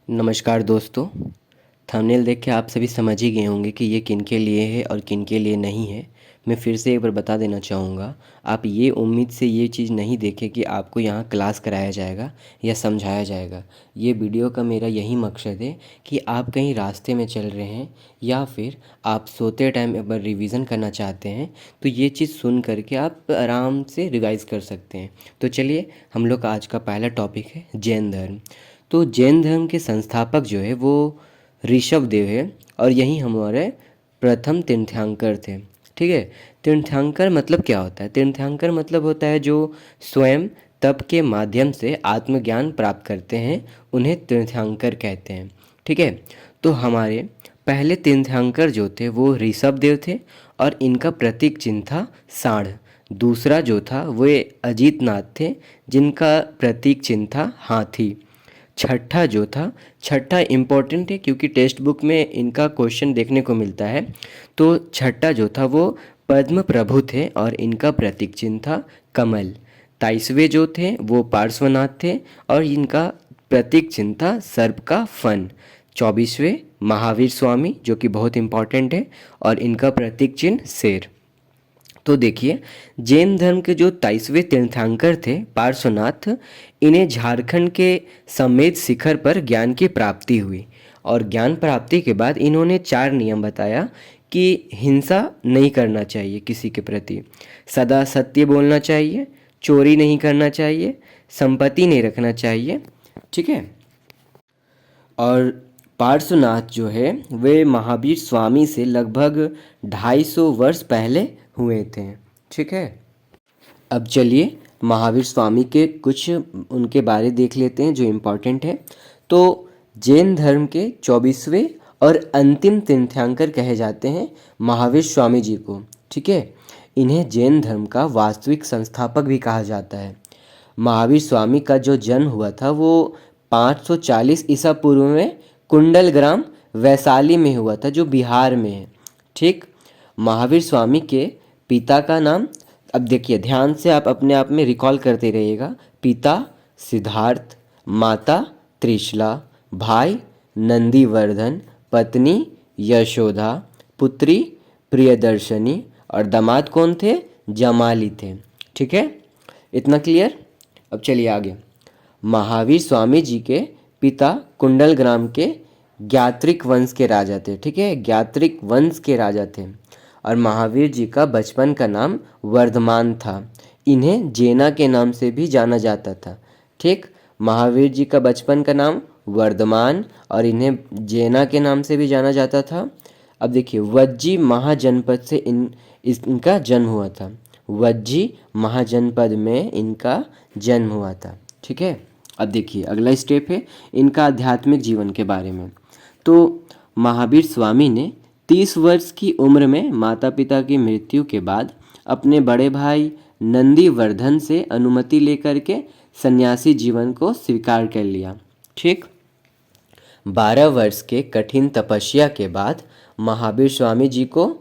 नमस्कार दोस्तों। थंबनेल देख के आप सभी समझ ही गए होंगे कि ये किन के लिए है और किन के लिए नहीं है। मैं फिर से एक बार बता देना चाहूँगा, आप ये उम्मीद से ये चीज़ नहीं देखें कि आपको यहाँ क्लास कराया जाएगा या समझाया जाएगा। ये वीडियो का मेरा यही मकसद है कि आप कहीं रास्ते में चल रहे हैं या फिर आप सोते टाइम एक बार रिवीज़न करना चाहते हैं तो ये चीज़ सुन करके आप आराम से रिवाइज़ कर सकते हैं। तो चलिए, हम लोग का आज का पहला टॉपिक है जैन धर्म। तो जैन धर्म के संस्थापक जो है वो ऋषभ देव है और यही हमारे प्रथम तीर्थंकर थे। ठीक है। तीर्थंकर मतलब क्या होता है? तीर्थंकर मतलब होता है जो स्वयं तप के माध्यम से आत्मज्ञान प्राप्त करते हैं, उन्हें तीर्थंकर कहते हैं। ठीक है। तो हमारे पहले तीर्थंकर जो थे वो ऋषभ देव थे और इनका प्रतीक चिन्ह था सांड। दूसरा जो था वो अजीतनाथ थे, जिनका प्रतीक चिन्ह था हाथी। छठा जो था, छठा इम्पोर्टेंट है क्योंकि टेक्स्ट बुक में इनका क्वेश्चन देखने को मिलता है। तो छठा जो था वो पद्म प्रभु थे और इनका प्रतीक चिन्ह था कमल। 23वें जो थे वो पार्श्वनाथ थे और इनका प्रतीक चिन्ह था सर्प का फन। 24वें महावीर स्वामी, जो कि बहुत इम्पॉर्टेंट है, और इनका प्रतीक चिन्ह शेर। तो देखिए, जैन धर्म के जो 23वें तीर्थंकर थे पार्श्वनाथ, इन्हें झारखंड के समेत शिखर पर ज्ञान की प्राप्ति हुई और ज्ञान प्राप्ति के बाद इन्होंने 4 नियम बताया कि हिंसा नहीं करना चाहिए किसी के प्रति, सदा सत्य बोलना चाहिए, चोरी नहीं करना चाहिए, संपत्ति नहीं रखना चाहिए। ठीक है। और पार्श्वनाथ जो है वे महावीर स्वामी से लगभग 250 वर्ष पहले हुए थे। ठीक है। अब चलिए महावीर स्वामी के कुछ उनके बारे देख लेते हैं जो इम्पोर्टेंट है। तो जैन धर्म के 24वें और अंतिम तीर्थंकर कहे जाते हैं महावीर स्वामी जी को। ठीक है। इन्हें जैन धर्म का वास्तविक संस्थापक भी कहा जाता है। महावीर स्वामी का जो जन्म हुआ था वो 540 ईसा पूर्व में कुंडल ग्राम वैशाली में हुआ था, जो बिहार में है। ठीक। महावीर स्वामी के पिता का नाम, अब देखिए ध्यान से आप अपने आप में रिकॉल करते रहिएगा। पिता सिद्धार्थ, माता त्रिशला, भाई नंदीवर्धन, पत्नी यशोदा, पुत्री प्रियदर्शनी और दामाद कौन थे? जमाली थे। ठीक है। इतना क्लियर। अब चलिए आगे। महावीर स्वामी जी के पिता कुंडल ग्राम के ज्ञात्रिक वंश के राजा थे। ठीक है। ज्ञात्रिक वंश के राजा थे और महावीर जी का बचपन का नाम वर्धमान था। इन्हें जेना के नाम से भी जाना जाता था। ठीक। महावीर जी का बचपन का नाम वर्धमान और इन्हें जेना के नाम से भी जाना जाता था। अब देखिए, वज्जी महाजनपद से इनका जन्म हुआ था। वज्जी महाजनपद में इनका जन्म हुआ था। ठीक है। अब देखिए अगला स्टेप है इनका आध्यात्मिक जीवन के बारे में। तो महावीर स्वामी ने 30 वर्ष की उम्र में माता पिता की मृत्यु के बाद अपने बड़े भाई नंदीवर्धन से अनुमति लेकर के सन्यासी जीवन को स्वीकार कर लिया। ठीक। 12 वर्ष के कठिन तपस्या के बाद महावीर स्वामी जी को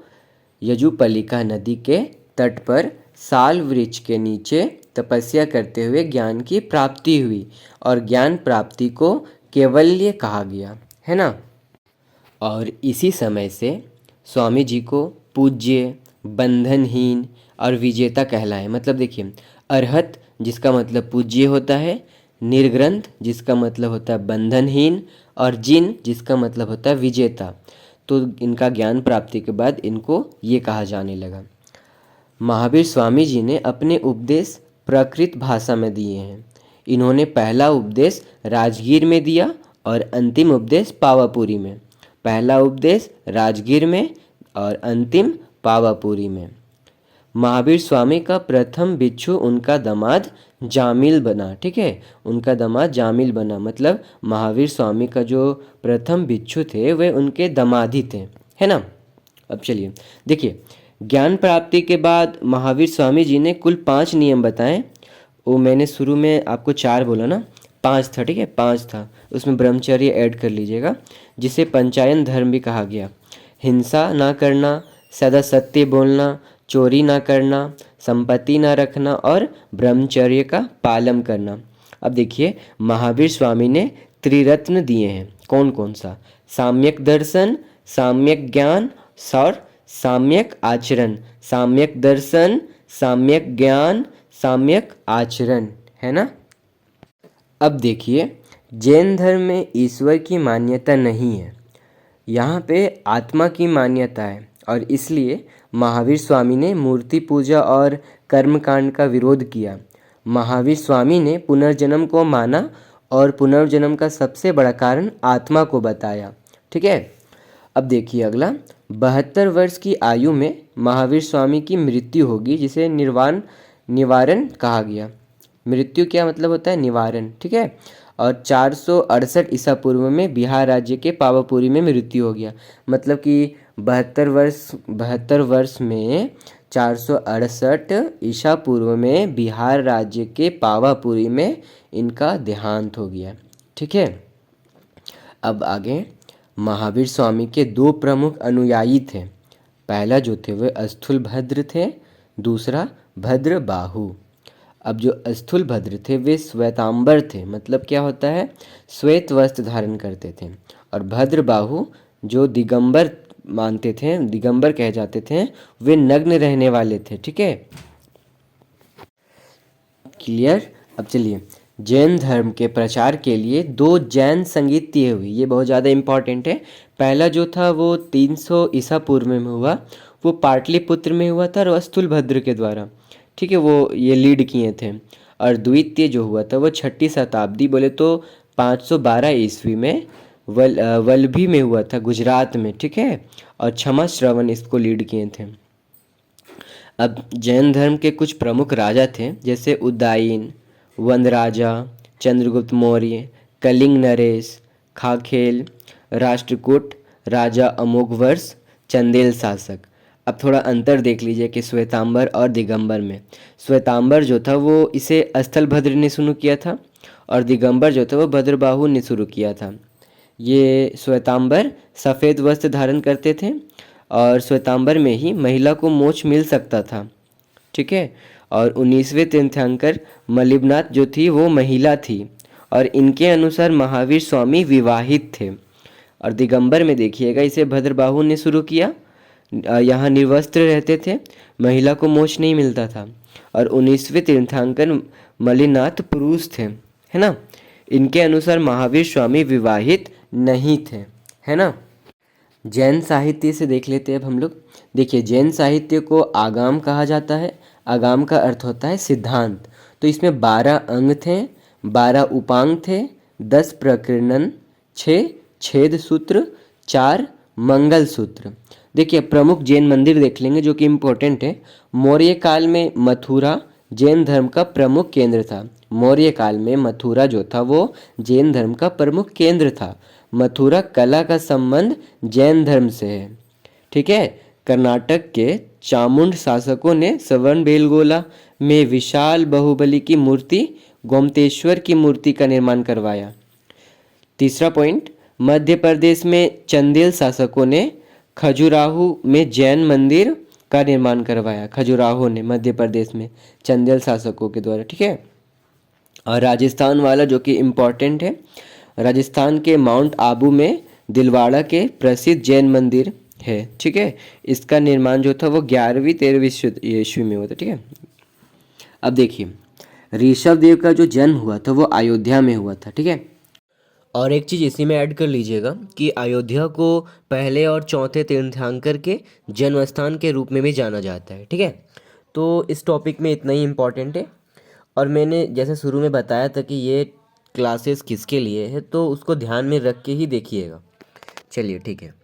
यजुपलिका नदी के तट पर साल वृक्ष के नीचे तपस्या करते हुए ज्ञान की प्राप्ति हुई और ज्ञान प्राप्ति को कैवल्य कहा गया, है ना। और इसी समय से स्वामी जी को पूज्य, बंधनहीन और विजेता कहलाए। मतलब देखिए, अरहत जिसका मतलब पूज्य होता है, निर्ग्रंथ जिसका मतलब होता है बंधनहीन, और जिन जिसका मतलब होता है विजेता। तो इनका ज्ञान प्राप्ति के बाद इनको ये कहा जाने लगा। महावीर स्वामी जी ने अपने उपदेश प्राकृत भाषा में दिए हैं। इन्होंने पहला उपदेश राजगीर में दिया और अंतिम उपदेश पावापुरी में। पहला उपदेश राजगीर में और अंतिम पावापुरी में। महावीर स्वामी का प्रथम भिक्षु उनका दामाद जामिल बना। ठीक है। उनका दामाद जामिल बना, मतलब महावीर स्वामी का जो प्रथम भिक्षु थे वे उनके दामाद ही थे, है ना। अब चलिए देखिए, ज्ञान प्राप्ति के बाद महावीर स्वामी जी ने कुल 5 नियम बताए। वो मैंने शुरू में आपको 4 बोला ना, 5 था। ठीक है, 5 था, उसमें ब्रह्मचर्य ऐड कर लीजिएगा, जिसे पंचायन धर्म भी कहा गया। हिंसा ना करना, सदा सत्य बोलना, चोरी ना करना, संपत्ति ना रखना और ब्रह्मचर्य का पालन करना। अब देखिए, महावीर स्वामी ने त्रिरत्न दिए हैं। कौन कौन सा? साम्यक दर्शन, साम्यक ज्ञान और साम्यक आचरण। साम्यक दर्शन, साम्यक ज्ञान, साम्यक आचरण, है ना। अब देखिए, जैन धर्म में ईश्वर की मान्यता नहीं है, यहाँ पे आत्मा की मान्यता है, और इसलिए महावीर स्वामी ने मूर्ति पूजा और कर्मकांड का विरोध किया। महावीर स्वामी ने पुनर्जन्म को माना और पुनर्जन्म का सबसे बड़ा कारण आत्मा को बताया। ठीक है। अब देखिए अगला, 72 वर्ष की आयु में महावीर स्वामी की मृत्यु होगी, जिसे निवारण कहा गया। मृत्यु क्या मतलब होता है? निवारण। ठीक है। और 468 ईसा पूर्व में बिहार राज्य के पावापुरी में मृत्यु हो गया। मतलब कि 72 वर्ष में 468 ईसा पूर्व में बिहार राज्य के पावापुरी में इनका देहांत हो गया। ठीक है। अब आगे, महावीर स्वामी के 2 प्रमुख अनुयायी थे। पहला जो थे वे स्थूलभद्र थे, दूसरा भद्रबाहु। अब जो स्थूलभद्र थे वे श्वेतांबर थे, मतलब क्या होता है? श्वेत वस्त्र धारण करते थे। और भद्रबाहु जो दिगंबर मानते थे, दिगंबर कहे जाते थे, वे नग्न रहने वाले थे। ठीक है, क्लियर। अब चलिए, जैन धर्म के प्रचार के लिए 2 जैन संगीत दिए हुए, ये बहुत ज़्यादा इम्पॉर्टेंट है। पहला जो था वो 300 ईसा पूर्व में हुआ, वो पाटलिपुत्र में हुआ था और स्थूलभद्र के द्वारा। ठीक है, वो ये लीड किए थे। और द्वितीय जो हुआ था वो 6ठी शताब्दी, बोले तो 512 ईस्वी में वल्लभी में हुआ था, गुजरात में। ठीक है। और क्षमा श्रवण इसको लीड किए थे। अब जैन धर्म के कुछ प्रमुख राजा थे, जैसे उदयन, वनराजा, चंद्रगुप्त मौर्य, कलिंग नरेश, खाखेल, राष्ट्रकूट, राजा अमोघवर्ष, चंदेल शासक। अब थोड़ा अंतर देख लीजिए कि श्वेतांबर और दिगंबर में। श्वेतांबर जो था वो इसे स्थलभद्र ने शुरू किया था, और दिगंबर जो था वो भद्रबाहु ने शुरू किया था। ये श्वेतांबर सफ़ेद वस्त्र धारण करते थे, और श्वेतांबर में ही महिला को मोक्ष मिल सकता था। ठीक है। और 19वें तीर्थंकर मलिबनाथ जो थी वो महिला थी, और इनके अनुसार महावीर स्वामी विवाहित थे। और दिगंबर में देखिएगा, इसे भद्रबाहु ने शुरू किया। यहाँ निर्वस्त्र रहते थे, महिला को मोक्ष नहीं मिलता था। और 19वें तीर्थंकर मलिनाथ पुरुष थे, है ना। इनके अनुसार महावीर स्वामी विवाहित नहीं थे, है ना। जैन साहित्य से देख लेते हैं अब हम लोग। देखिए, जैन साहित्य को आगाम कहा जाता है। आगाम का अर्थ होता है सिद्धांत। तो इसमें 12 अंग थे, 12 उपांग थे, 10 प्रकीर्णन, 6 छेद सूत्र, 4 मंगल सूत्र। देखिए, प्रमुख जैन मंदिर देख लेंगे जो कि इम्पोर्टेंट है। मौर्य काल में मथुरा जैन धर्म का प्रमुख केंद्र था। मौर्य काल में मथुरा जो था वो जैन धर्म का प्रमुख केंद्र था। मथुरा कला का संबंध जैन धर्म से है। ठीक है। कर्नाटक के चामुंड शासकों ने श्रवणबेलगोला में विशाल बाहुबली की मूर्ति, गोमतेश्वर की मूर्ति का निर्माण करवाया। तीसरा पॉइंट, मध्य प्रदेश में चंदेल शासकों ने खजुराहो में जैन मंदिर का निर्माण करवाया। खजुराहो ने मध्य प्रदेश में चंदेल शासकों के द्वारा। ठीक है। और राजस्थान वाला जो कि इम्पॉर्टेंट है, राजस्थान के माउंट आबू में दिलवाड़ा के प्रसिद्ध जैन मंदिर है। ठीक है। इसका निर्माण जो था वो 11वीं 13वीं ईस्वी में हुआ था। ठीक है। अब देखिए, ऋषभ देव का जो जन्म हुआ था वो अयोध्या में हुआ था। ठीक है। और एक चीज़ इसी में ऐड कर लीजिएगा कि अयोध्या को पहले और चौथे तीर्थंकर के जन्म स्थान के रूप में भी जाना जाता है। ठीक है। तो इस टॉपिक में इतना ही इम्पॉर्टेंट है। और मैंने जैसे शुरू में बताया था कि ये क्लासेस किसके लिए है, तो उसको ध्यान में रख के ही देखिएगा। चलिए, ठीक है।